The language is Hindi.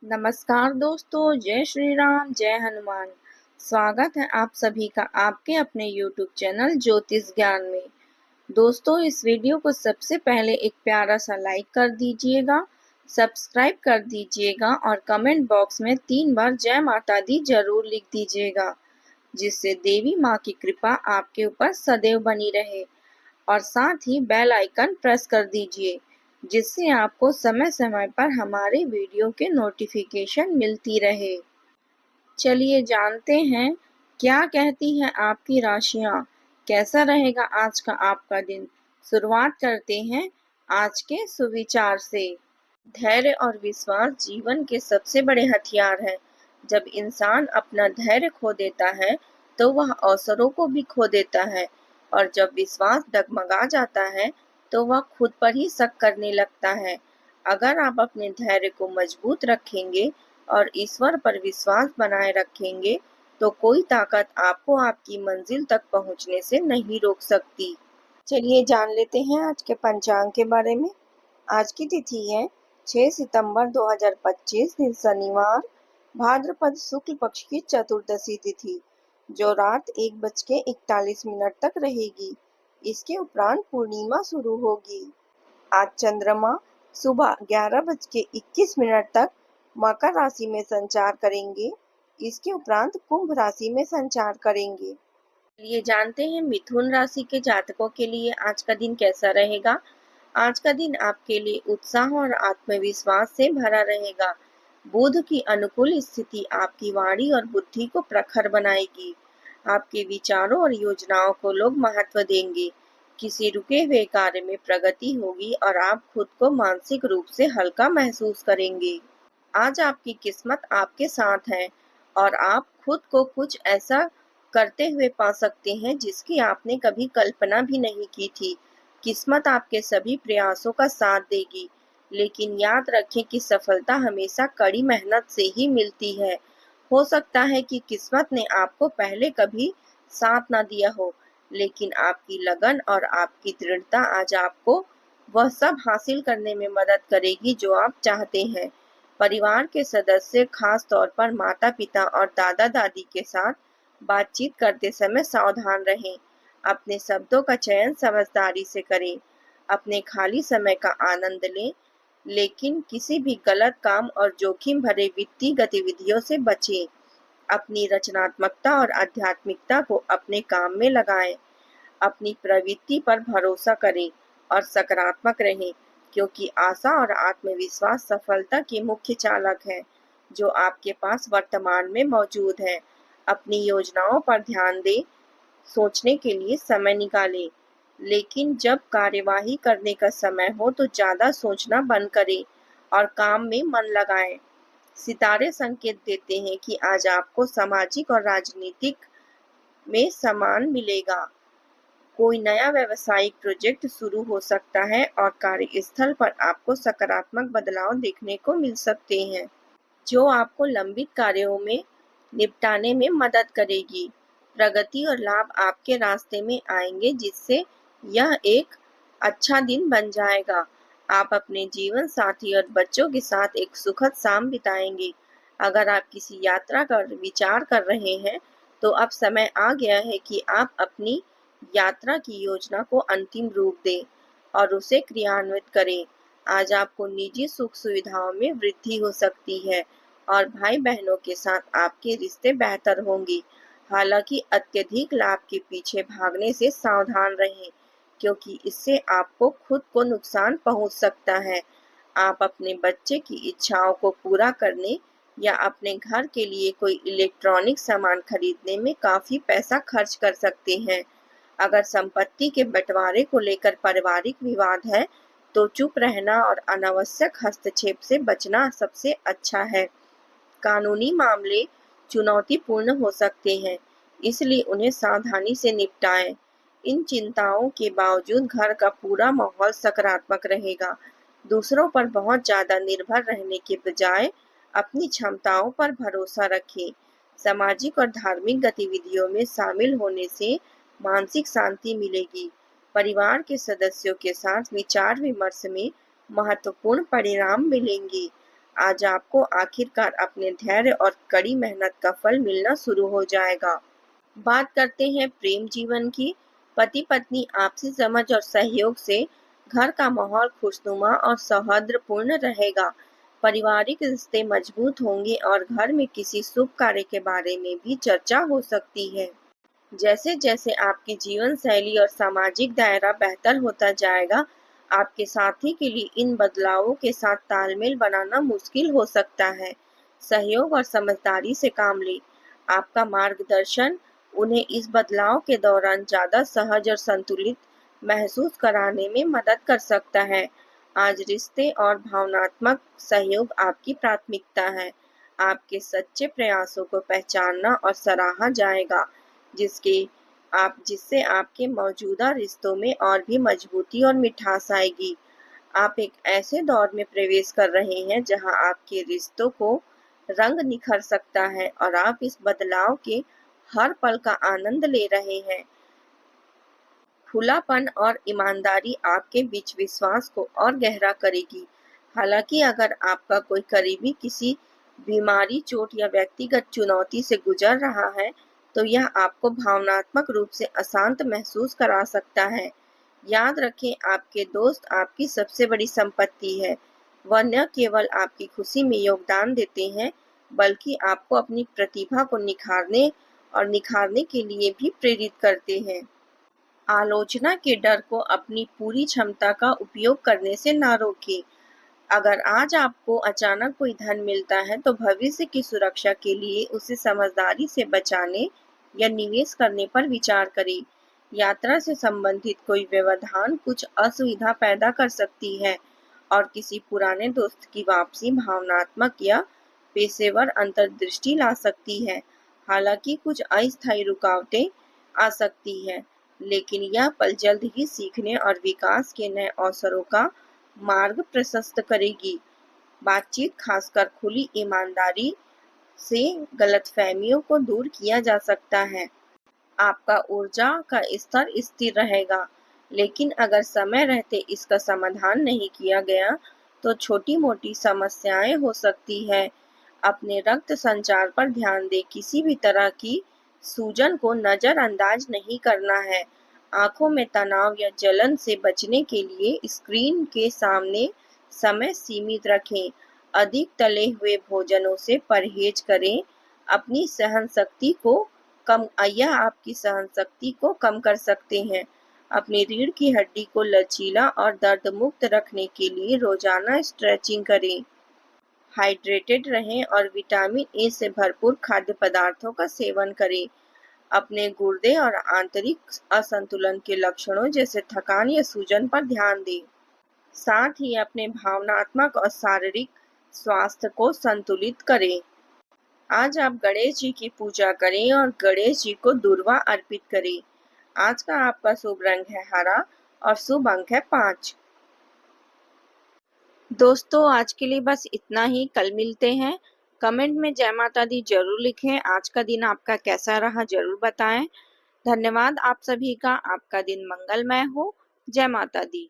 नमस्कार दोस्तों, जय श्री राम, जय हनुमान। स्वागत है आप सभी का आपके अपने YouTube चैनल ज्योतिष ज्ञान में। दोस्तों, इस वीडियो को सबसे पहले एक प्यारा सा लाइक कर दीजिएगा, सब्सक्राइब कर दीजिएगा और कमेंट बॉक्स में 3 बार जय माता दी जरूर लिख दीजिएगा, जिससे देवी माँ की कृपा आपके ऊपर सदैव बनी रहे। और साथ ही बेल आइकन प्रेस कर दीजिए, जिससे आपको समय समय पर हमारे वीडियो के नोटिफिकेशन मिलती रहे। चलिए जानते हैं क्या कहती हैं आपकी राशियां, कैसा रहेगा आज का आपका दिन। शुरुआत करते हैं आज के सुविचार से। धैर्य और विश्वास जीवन के सबसे बड़े हथियार हैं। जब इंसान अपना धैर्य खो देता है तो वह अवसरों को भी खो देता है, और जब विश्वास डगमगा जाता है तो वह खुद पर ही शक करने लगता है। अगर आप अपने धैर्य को मजबूत रखेंगे और ईश्वर पर विश्वास बनाए रखेंगे तो कोई ताकत आपको आपकी मंजिल तक पहुंचने से नहीं रोक सकती। चलिए जान लेते हैं आज के पंचांग के बारे में। आज की तिथि है 6 सितंबर 2025, दिन शनिवार, भाद्रपद शुक्ल पक्ष की चतुर्दशी तिथि, जो रात 1:41 तक रहेगी। इसके उपरांत पूर्णिमा शुरू होगी। आज चंद्रमा सुबह 11:21 तक मकर राशि में संचार करेंगे। इसके उपरांत कुंभ राशि में संचार करेंगे। चलिए जानते हैं मिथुन राशि के जातकों के लिए आज का दिन कैसा रहेगा। आज का दिन आपके लिए उत्साह और आत्मविश्वास से भरा रहेगा। बुध की अनुकूल स्थिति आपकी वाणी और बुद्धि को प्रखर बनाएगी। आपके विचारों और योजनाओं को लोग महत्व देंगे। किसी रुके हुए कार्य में प्रगति होगी और आप खुद को मानसिक रूप से हल्का महसूस करेंगे। आज आपकी किस्मत आपके साथ है और आप खुद को कुछ ऐसा करते हुए पा सकते हैं जिसकी आपने कभी कल्पना भी नहीं की थी। किस्मत आपके सभी प्रयासों का साथ देगी, लेकिन याद रखें कि सफलता हमेशा कड़ी मेहनत से ही मिलती है। हो सकता है कि किस्मत ने आपको पहले कभी साथ ना दिया हो, लेकिन आपकी लगन और आपकी दृढ़ता आज आपको वह सब हासिल करने में मदद करेगी जो आप चाहते हैं। परिवार के सदस्य, खास तौर पर माता पिता और दादा दादी के साथ बातचीत करते समय सावधान रहें। अपने शब्दों का चयन समझदारी से करें। अपने खाली समय का आनंद लें, लेकिन किसी भी गलत काम और जोखिम भरे वित्तीय गतिविधियों से बचें। अपनी रचनात्मकता और आध्यात्मिकता को अपने काम में लगाएं। अपनी प्रवृत्ति पर भरोसा करें और सकारात्मक रहें, क्योंकि आशा और आत्मविश्वास सफलता के मुख्य चालक हैं जो आपके पास वर्तमान में मौजूद हैं। अपनी योजनाओं पर ध्यान दें, सोचने के लिए समय निकालें, लेकिन जब कार्यवाही करने का समय हो तो ज़्यादा सोचना बंद करें और काम में मन लगाएं। सितारे संकेत देते हैं कि आज आपको सामाजिक और राजनीतिक में सम्मान मिलेगा। कोई नया व्यावसायिक प्रोजेक्ट शुरू हो सकता है और कार्यस्थल पर आपको सकारात्मक बदलाव देखने को मिल सकते हैं, जो आपको लंबित कार्यों में निपटाने में मदद करेगी। प्रगति और लाभ आपके रास्ते में आएंगे, जिससे यह एक अच्छा दिन बन जाएगा। आप अपने जीवन साथी और बच्चों के साथ एक सुखद शाम बिताएंगे। अगर आप किसी यात्रा का विचार कर रहे हैं तो अब समय आ गया है कि आप अपनी यात्रा की योजना को अंतिम रूप दें और उसे क्रियान्वित करें। आज आपको निजी सुख सुविधाओं में वृद्धि हो सकती है और भाई बहनों के साथ आपके रिश्ते बेहतर होंगे। हालांकि अत्यधिक लाभ के पीछे भागने से सावधान रहें, क्योंकि इससे आपको खुद को नुकसान पहुंच सकता है। आप अपने बच्चे की इच्छाओं को पूरा करने या अपने घर के लिए कोई इलेक्ट्रॉनिक सामान खरीदने में काफी पैसा खर्च कर सकते हैं। अगर संपत्ति के बंटवारे को लेकर पारिवारिक विवाद है तो चुप रहना और अनावश्यक हस्तक्षेप से बचना सबसे अच्छा है। कानूनी मामले चुनौतीपूर्ण हो सकते हैं, इसलिए उन्हें सावधानी से निपटाएं। इन चिंताओं के बावजूद घर का पूरा माहौल सकारात्मक रहेगा। दूसरों पर बहुत ज्यादा निर्भर रहने के बजाय अपनी क्षमताओं पर भरोसा रखें। सामाजिक और धार्मिक गतिविधियों में शामिल होने से मानसिक शांति मिलेगी। परिवार के सदस्यों के साथ विचार विमर्श में महत्वपूर्ण परिणाम मिलेंगे। आज आपको आखिरकार अपने धैर्य और कड़ी मेहनत का फल मिलना शुरू हो जाएगा। बात करते हैं प्रेम जीवन की। पति पत्नी आपसी समझ और सहयोग से घर का माहौल खुशनुमा और सौहार्दपूर्ण रहेगा। पारिवारिक रिश्ते मजबूत होंगे और घर में किसी शुभ कार्य के बारे में भी चर्चा हो सकती है। जैसे जैसे आपकी जीवन शैली और सामाजिक दायरा बेहतर होता जाएगा, आपके साथी के लिए इन बदलावों के साथ तालमेल बनाना मुश्किल हो सकता है। सहयोग और समझदारी से काम लें। आपका मार्गदर्शन उन्हें इस बदलाव के दौरान ज़्यादा सहज और संतुलित महसूस कराने में मदद कर सकता है। आज रिश्ते और भावनात्मक सहयोग आपकी प्राथमिकता है। आपके सच्चे प्रयासों को पहचानना और सराहा जाएगा, जिससे आपके मौजूदा रिश्तों में और भी मजबूती और मिठास आएगी। आप एक ऐसे दौर में प्रवेश कर रहे हैं जहां आपके रिश्तों को रंग निखर सकता है और आप इस बदलाव के हर पल का आनंद ले रहे हैं। खुलापन और ईमानदारी आपके बीच विश्वास को और गहरा करेगी। हालांकि अगर आपका कोई करीबी किसी बीमारी, चोट या व्यक्तिगत चुनौती से गुजर रहा है, तो यह आपको भावनात्मक रूप से अशांत महसूस करा सकता है। याद रखें, आपके दोस्त आपकी सबसे बड़ी संपत्ति है। वह न केवल आपकी खुशी में योगदान देते हैं, बल्कि आपको अपनी प्रतिभा को निखारने के लिए भी प्रेरित करते हैं। आलोचना के डर को अपनी पूरी क्षमता का उपयोग करने से ना रोकें। अगर आज आपको अचानक कोई धन मिलता है, तो भविष्य की सुरक्षा के लिए उसे समझदारी से बचाने या निवेश करने पर विचार करें। यात्रा से संबंधित कोई व्यवधान कुछ असुविधा पैदा कर सकती है और किसी पुराने दोस्त की वापसी भावनात्मक या पेशेवर अंतर्दृष्टि ला सकती है। हालांकि कुछ अस्थायी रुकावटें आ सकती है, लेकिन यह पल जल्द ही सीखने और विकास के नए अवसरों का मार्ग प्रशस्त करेगी। बातचीत, खासकर खुली ईमानदारी से गलतफहमियों को दूर किया जा सकता है। आपका ऊर्जा का स्तर स्थिर रहेगा, लेकिन अगर समय रहते इसका समाधान नहीं किया गया, तो छोटी-मोटी समस्याएं हो सकती है। अपने रक्त संचार पर ध्यान दें। किसी भी तरह की सूजन को नजरअंदाज नहीं करना है। आंखों में तनाव या जलन से बचने के लिए स्क्रीन के सामने समय सीमित रखें। अधिक तले हुए भोजनों से परहेज करें। अपनी सहन शक्ति को यह आपकी सहन शक्ति को कम कर सकते हैं। अपनी रीढ़ की हड्डी को लचीला और दर्द मुक्त रखने के लिए रोजाना स्ट्रेचिंग करें। हाइड्रेटेड रहें और विटामिन ए से भरपूर खाद्य पदार्थों का सेवन करें। अपने गुर्दे और आंतरिक असंतुलन के लक्षणों जैसे थकान या सूजन पर ध्यान दें। साथ ही अपने भावनात्मक और शारीरिक स्वास्थ्य को संतुलित करें। आज आप गणेश जी की पूजा करें और गणेश जी को दूर्वा अर्पित करें। आज का आपका शुभ रंग है हरा और शुभ अंक है 5। दोस्तों, आज के लिए बस इतना ही। कल मिलते हैं। कमेंट में जय माता दी जरूर लिखें। आज का दिन आपका कैसा रहा जरूर बताएं। धन्यवाद आप सभी का। आपका दिन मंगलमय हो। जय माता दी।